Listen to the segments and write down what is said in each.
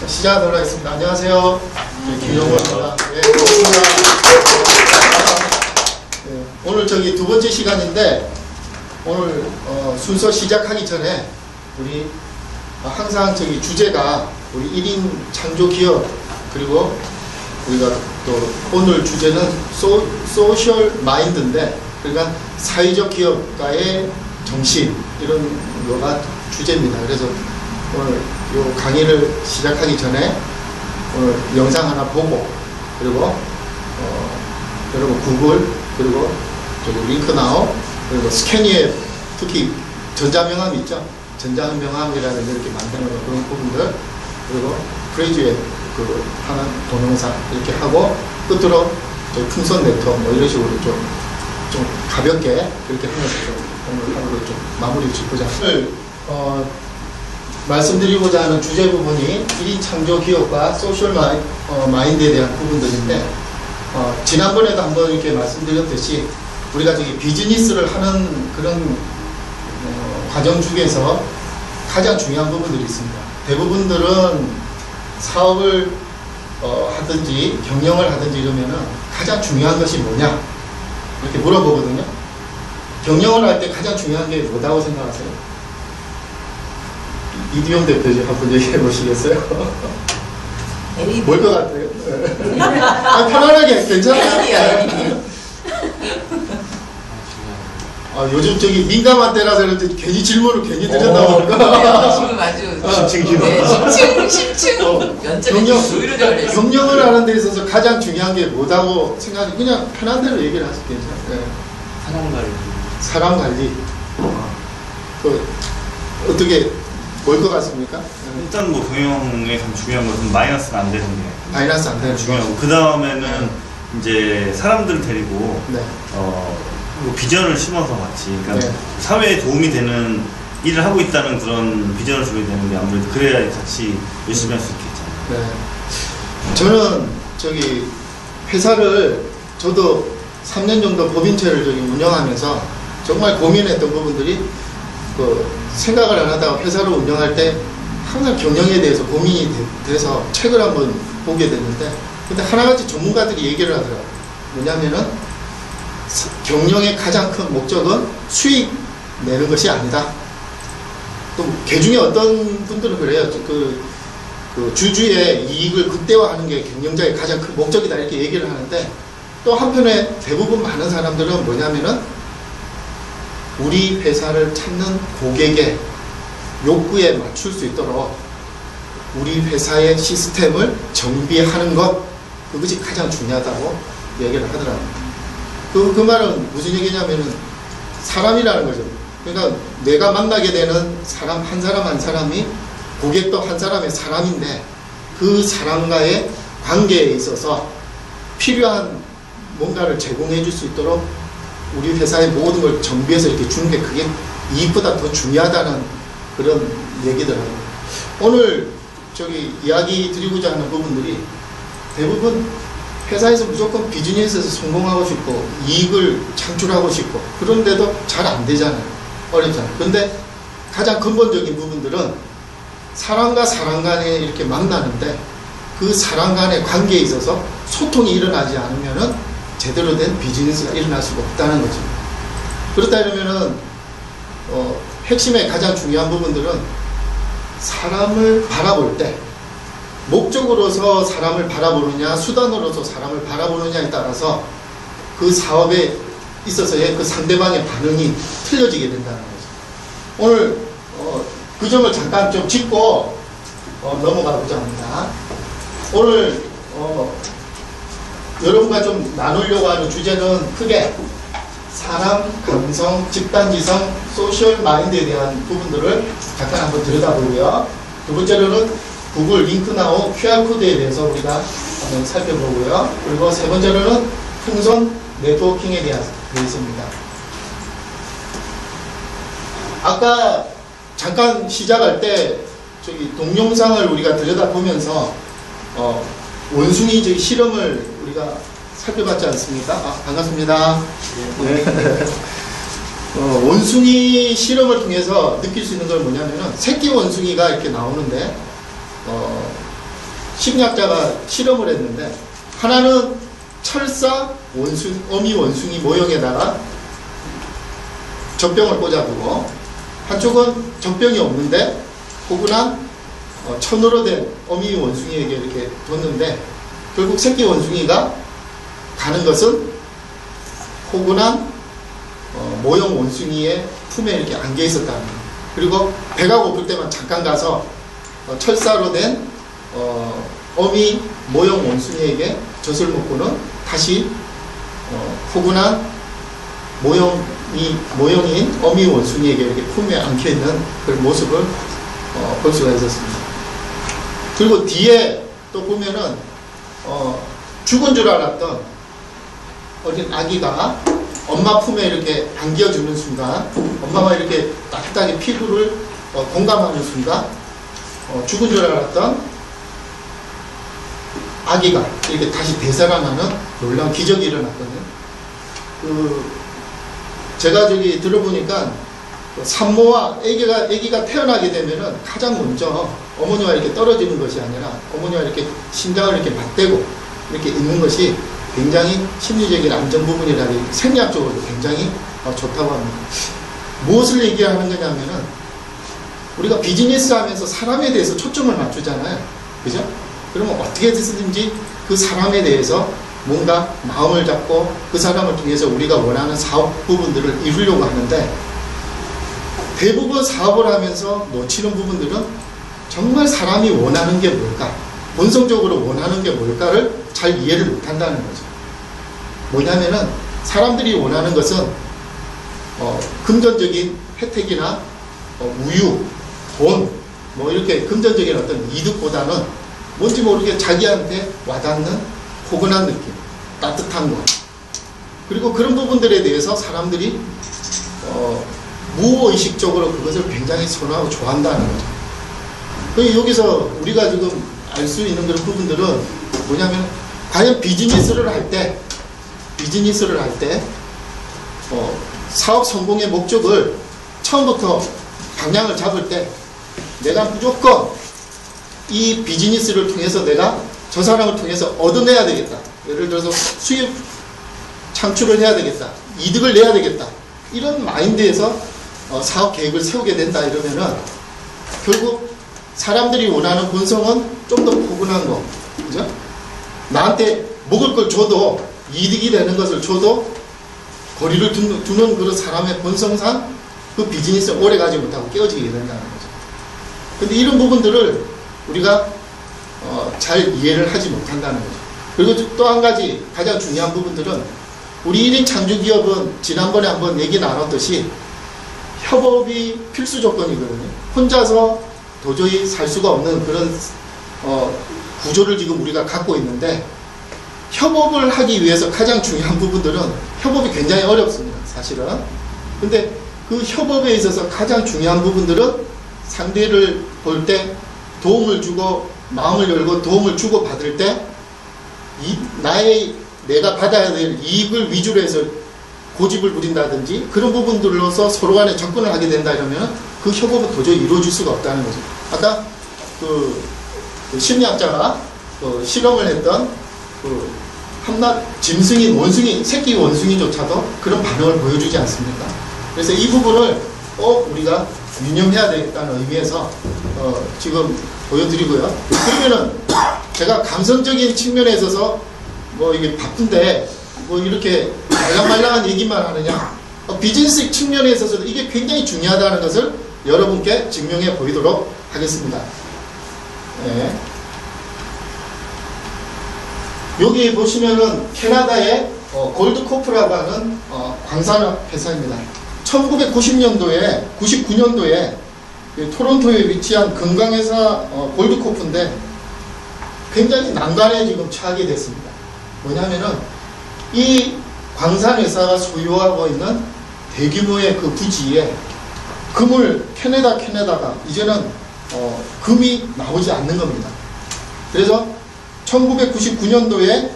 시작하도록 하겠습니다. 안녕하세요. 김용호입니다. 네, 반갑습니다. 네, 오늘 두 번째 시간인데, 오늘 순서 시작하기 전에 우리 항상 주제가 우리 1인 창조 기업, 그리고 우리가 또 오늘 주제는 소셜 마인드인데, 그러니까 사회적 기업가의 정신, 이런 거가 주제입니다. 그래서 오늘 이 강의를 시작하기 전에 오늘 영상 하나 보고, 그리고 여러분 구글, 그리고 링크나우, 그리고 스캐니에 특히 전자명함 있죠? 전자명함이라는 이렇게 만드는 그런 부분들, 그리고 프레이즈에 하는 동영상 이렇게 하고, 끝으로 풍선 네트워크 뭐 이런 식으로 좀 가볍게 그렇게 하면서 오늘 하루를 좀 마무리 짓고자. 오늘 말씀드리고자 하는 주제 부분이 1인 창조 기업과 소셜 마인드에 대한 부분들인데, 지난번에도 한번 이렇게 말씀드렸듯이 우리가 비즈니스를 하는 그런 과정 중에서 가장 중요한 부분들이 있습니다. 대부분들은 사업을 하든지 경영을 하든지 이러면은 가장 중요한 것이 뭐냐 이렇게 물어보거든요. 경영을 할 때 가장 중요한 게 뭐다고 생각하세요? 이두영 대표님 한번 얘기해 보시겠어요? 뭘 것 같아요? 편안하게 괜찮아요. 요즘 민감한 때라서 그런지 괜히 질문을 괜히 드렸나 보니까. 지금 아주 심층 면접이 경영을 하는 데 있어서 가장 중요한 게 뭐다고 생각하지? 그냥 편한 대로 얘기를 하셔도 괜찮아요. 사람 관리. 어떻게 뭘 것 같습니까? 일단 경영에 중요한 것은 마이너스가 안 되는 게 마이너스 안 되는 중요하고, 그 다음에는 이제 사람들을 데리고 네. 비전을 심어서 같이, 그러니까 네. 사회에 도움이 되는 일을 하고 있다는 그런 비전을 주게 되는데, 아무래도 그래야 같이 열심히 할 수 있겠잖아요. 네. 저는 회사를 저도 3년 정도 법인체를 운영하면서 정말 고민했던 부분들이 생각을 안 하다가 회사를 운영할 때 항상 경영에 대해서 고민이 돼서 책을 한번 보게 됐는데, 근데 하나같이 전문가들이 얘기를 하더라고요. 뭐냐면은 경영의 가장 큰 목적은 수익 내는 것이 아니다. 또 개중에 어떤 분들은 그래요. 주주의 이익을 극대화하는 게 경영자의 가장 큰 목적이다 이렇게 얘기를 하는데, 또 한편에 대부분 많은 사람들은 뭐냐면은 우리 회사를 찾는 고객의 욕구에 맞출 수 있도록 우리 회사의 시스템을 정비하는 것, 그것이 가장 중요하다고 얘기를 하더라고요. 그 말은 무슨 얘기냐면은 사람이라는 거죠. 그러니까 내가 만나게 되는 사람 한 사람이 고객도 한 사람의 사람인데, 그 사람과의 관계에 있어서 필요한 뭔가를 제공해 줄 수 있도록 우리 회사의 모든 걸 정비해서 이렇게 주는 게 그게 이익보다 더 중요하다는 그런 얘기더라고요. 오늘 이야기 드리고자 하는 부분들이 대부분 회사에서 무조건 비즈니스에서 성공하고 싶고 이익을 창출하고 싶고, 그런데도 잘 안 되잖아요. 어렵잖아요. 근데 가장 근본적인 부분들은 사람과 사람 간에 이렇게 만나는데, 그 사람 간의 관계에 있어서 소통이 일어나지 않으면은 제대로 된 비즈니스가 일어날 수가 없다는 거죠. 그렇다 이러면은 핵심의 가장 중요한 부분들은 사람을 바라볼 때 목적으로서 사람을 바라보느냐, 수단으로서 사람을 바라보느냐에 따라서 그 사업에 있어서의 그 상대방의 반응이 틀려지게 된다는 거죠. 오늘 그 점을 잠깐 좀 짚고 넘어가고자 합니다. 오늘 여러분과 좀 나누려고 하는 주제는 크게 사람, 감성, 집단지성, 소셜 마인드에 대한 부분들을 잠깐 한번 들여다보고요. 두 번째로는 구글 링크나우 QR코드에 대해서 우리가 한번 살펴보고요. 그리고 세 번째로는 풍선 네트워킹에 대해서입니다. 아까 잠깐 시작할 때 동영상을 우리가 들여다보면서 원숭이 실험을 우리가 살펴봤지 않습니까? 반갑습니다. 네. 원숭이 실험을 통해서 느낄 수 있는 건 뭐냐면은 새끼 원숭이가 이렇게 나오는데 심리학자가 실험을 했는데 하나는 철사 어미 원숭이 모형에다가 젖병을 꽂아두고 한쪽은 젖병이 없는데 포근한 천으로 된 어미 원숭이에게 이렇게 뒀는데 결국 새끼 원숭이가 가는 것은 포근한 모형 원숭이의 품에 이렇게 안겨 있었다는 거예요. 그리고 배가 고플 때만 잠깐 가서 철사로 된 어미 모형 원숭이에게 젖을 먹고는 다시 포근한 모형인 어미 원숭이에게 이렇게 품에 안겨 있는 그런 모습을 볼 수가 있었습니다. 그리고 뒤에 또 보면은 죽은 줄 알았던 어린 아기가 엄마 품에 이렇게 안겨주는 순간, 엄마가 이렇게 따뜻하게 피부를 공감하는 순간 죽은 줄 알았던 아기가 이렇게 다시 되살아나는 놀라운 기적이 일어났거든요. 제가 저기 들어보니까 산모와 아기가 태어나게 되면은 가장 먼저 어머니와 이렇게 떨어지는 것이 아니라 어머니와 이렇게 심장을 이렇게 맞대고 이렇게 있는 것이 굉장히 심리적인 안정 부분이라든지 생리학적으로도 굉장히 좋다고 합니다. 무엇을 얘기하는 거냐면은 우리가 비즈니스 하면서 사람에 대해서 초점을 맞추잖아요. 그죠? 그러면 어떻게 해서든지 그 사람에 대해서 뭔가 마음을 잡고 그 사람을 통해서 우리가 원하는 사업 부분들을 이루려고 하는데 대부분 사업을 하면서 놓치는 부분들은 정말 사람이 원하는 게 뭘까? 본성적으로 원하는 게 뭘까를 잘 이해를 못한다는 거죠. 뭐냐면은 사람들이 원하는 것은 금전적인 혜택이나 우유, 돈, 뭐 이렇게 금전적인 어떤 이득보다는 뭔지 모르게 자기한테 와닿는 포근한 느낌, 따뜻한 것, 그리고 그런 부분들에 대해서 사람들이 무의식적으로 그것을 굉장히 선호하고 좋아한다는 거죠. 여기서 우리가 지금 알 수 있는 그런 부분들은 뭐냐면 과연 비즈니스를 할 때 사업 성공의 목적을 처음부터 방향을 잡을 때 내가 무조건 이 비즈니스를 통해서 내가 저 사람을 통해서 얻어내야 되겠다. 예를 들어서 수입 창출을 해야 되겠다. 이득을 내야 되겠다. 이런 마인드에서 사업 계획을 세우게 된다 이러면은 결국 사람들이 원하는 본성은 좀 더 포근한 거. 그죠? 나한테 먹을 걸 줘도 이득이 되는 것을 줘도 거리를 두는 그런 사람의 본성상 그 비즈니스를 오래 가지 못하고 깨어지게 된다는 거죠. 근데 이런 부분들을 우리가 잘 이해를 하지 못한다는 거죠. 그리고 또 한 가지 가장 중요한 부분들은 우리 1인 창조기업은 지난번에 한번 얘기 나눴듯이 협업이 필수 조건이거든요. 혼자서 도저히 살 수가 없는 그런 구조를 지금 우리가 갖고 있는데 협업을 하기 위해서 가장 중요한 부분들은 협업이 굉장히 어렵습니다. 사실은. 근데 그 협업에 있어서 가장 중요한 부분들은 상대를 볼 때 도움을 주고 마음을 열고 도움을 주고 받을 때 내가 받아야 될 이익을 위주로 해서 고집을 부린다든지 그런 부분들로서 서로 간에 접근을 하게 된다 이러면 그 협업은 도저히 이루어질 수가 없다는 거죠. 아까 그 심리학자가 실험을 했던 한낱 짐승인 원숭이, 새끼 원숭이조차도 그런 반응을 보여주지 않습니까? 그래서 이 부분을 우리가 유념해야 되겠다는 의미에서 지금 보여드리고요. 그러면은 제가 감성적인 측면에 있어서 뭐 이게 바쁜데 뭐 이렇게 말랑말랑한 얘기만 하느냐, 비즈니스 측면에 있어서도 이게 굉장히 중요하다는 것을 여러분께 증명해 보이도록 하겠습니다. 네. 여기 보시면은 캐나다의 골드코프라고 하는 광산업 회사입니다. 1990년도에 99년도에 토론토에 위치한 금강회사 골드코프인데 굉장히 난관에 지금 처하게 됐습니다. 뭐냐면은 이 광산회사가 소유하고 있는 대규모의 그 부지에 금을 캐내다가 이제는 금이 나오지 않는 겁니다. 그래서 1999년도에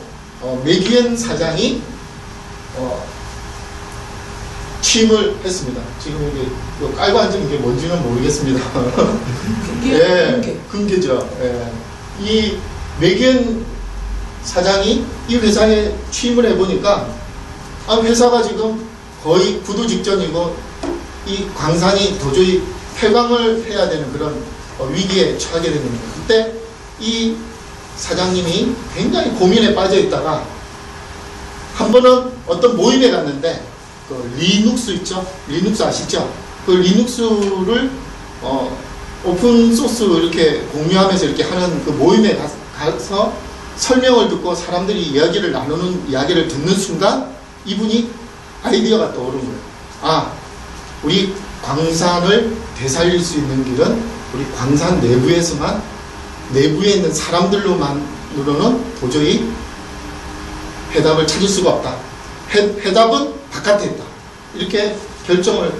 맥기엔 사장이 취임을 했습니다. 지금 이게 깔고 앉은 게 뭔지는 모르겠습니다. 금괴죠. 예. 이 매견 사장이 이 회사에 취임을 해보니까 회사가 지금 거의 부도 직전이고 이 광산이 도저히 폐광을 해야 되는 그런 위기에 처하게 됩니다. 그때 이 사장님이 굉장히 고민에 빠져 있다가 한 번은 어떤 모임에 갔는데 그 리눅스 있죠? 리눅스 아시죠? 그 리눅스를 오픈 소스 이렇게 공유하면서 이렇게 하는 그 모임에 가서 설명을 듣고 사람들이 이야기를 나누는 이야기를 듣는 순간 이분이 아이디어가 떠오른 거예요. 우리 광산을 되살릴 수 있는 길은 우리 광산 내부에서만, 내부에 있는 사람들로만으로는 도저히 해답을 찾을 수가 없다. 해답은 바깥에 있다. 이렇게 결정을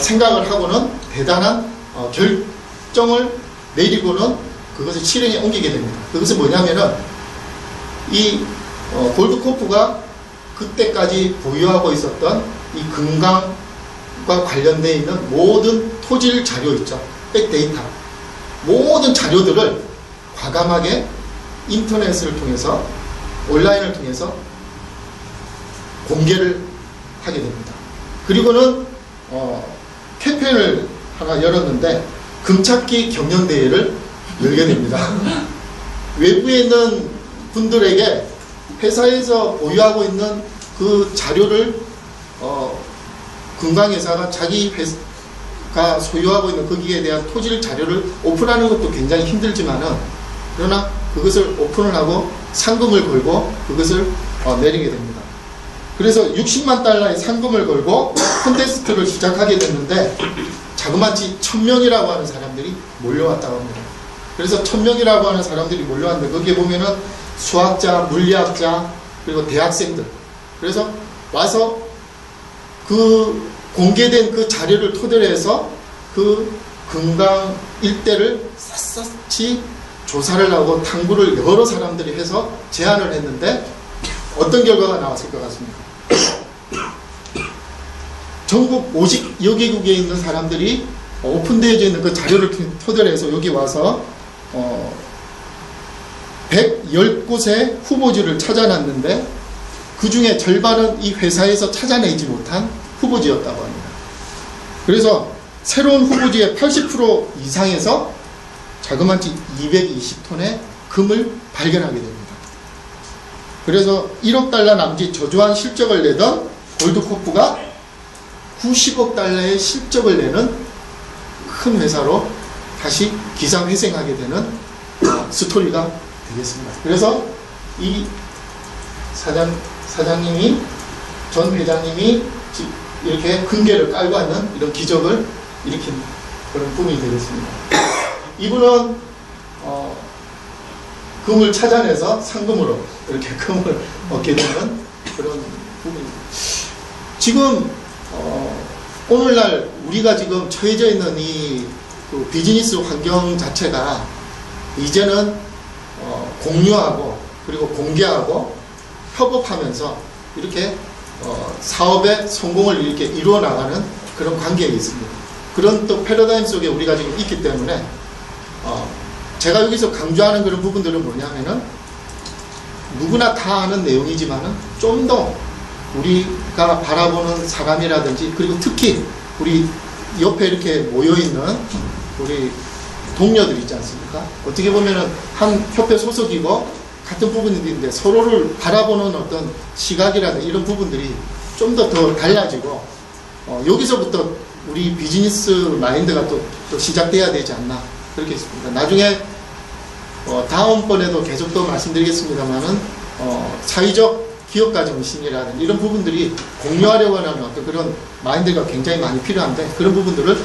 생각을 하고는 대단한 결정을 내리고는 그것을 실행에 옮기게 됩니다. 그것은 뭐냐면은 이 골드코프가 그때까지 보유하고 있었던 이 금강과 관련되어 있는 모든 토질 자료 있죠. 백데이터. 모든 자료들을 과감하게 인터넷을 통해서, 온라인을 통해서 공개를 하게 됩니다. 그리고는 캠페인을 하나 열었는데 금찾기 경연대회를 열게 됩니다. 외부에 있는 분들에게 회사에서 보유하고 있는 그 자료를 금강회사가 자기 회사가 소유하고 있는 거기에 대한 토질 자료를 오픈하는 것도 굉장히 힘들지만은, 그러나 그것을 오픈을 하고 상금을 걸고 그것을 내리게 됩니다. 그래서 60만 달러의 상금을 걸고 콘테스트를 시작하게 됐는데 자그마치 1000명이라고 하는 사람들이 몰려왔다고 합니다. 그래서 1000명이라고 하는 사람들이 몰려왔는데 거기에 보면은 수학자, 물리학자, 그리고 대학생들. 그래서 와서 그 공개된 그 자료를 토대로 해서 그 금강 일대를 샅샅이 조사를 하고 탐구를 여러 사람들이 해서 제안을 했는데 어떤 결과가 나왔을 것 같습니까? 전국 50여 개국에 있는 사람들이 오픈되어져 있는 그 자료를 토대로 해서 여기 와서 110곳의 후보지를 찾아놨는데 그 중에 절반은 이 회사에서 찾아내지 못한 후보지였다고 합니다. 그래서 새로운 후보지의 80% 이상에서 자그마치 220톤의 금을 발견하게 됩니다. 그래서 1억 달러 남짓 저조한 실적을 내던 골드코프가 90억 달러의 실적을 내는 큰 회사로 다시 기상회생하게 되는 스토리가 되겠습니다. 그래서 이 사장님이, 전 회장님이 이렇게 근계를 깔고 있는 이런 기적을 일으킨 그런 부분이 되겠습니다. 이분은 금을 찾아내서 상금으로 이렇게 금을 얻게 되는 그런 부분입니다. 지금 오늘날 우리가 지금 처해져 있는 이 그 비즈니스 환경 자체가 이제는 공유하고 그리고 공개하고 협업하면서 이렇게 사업의 성공을 이렇게 이루어 나가는 그런 관계에 있습니다. 그런 또 패러다임 속에 우리가 지금 있기 때문에 제가 여기서 강조하는 그런 부분들은 뭐냐면은 누구나 다 아는 내용이지만은 좀 더 우리가 바라보는 사람이라든지 그리고 특히 우리 옆에 이렇게 모여있는 우리 동료들 있지 않습니까? 어떻게 보면은 한 협회 소속이고 같은 부분인데 서로를 바라보는 어떤 시각이라든지 이런 부분들이 좀 더 달라지고 여기서부터 우리 비즈니스 마인드가 또 시작돼야 되지 않나 그렇게 했습니다. 나중에 다음번에도 계속 또 말씀드리겠습니다만은 사회적 기업가 정신이라든지 이런 부분들이 공유하려고 하는 어떤 그런 마인드가 굉장히 많이 필요한데 그런 부분들을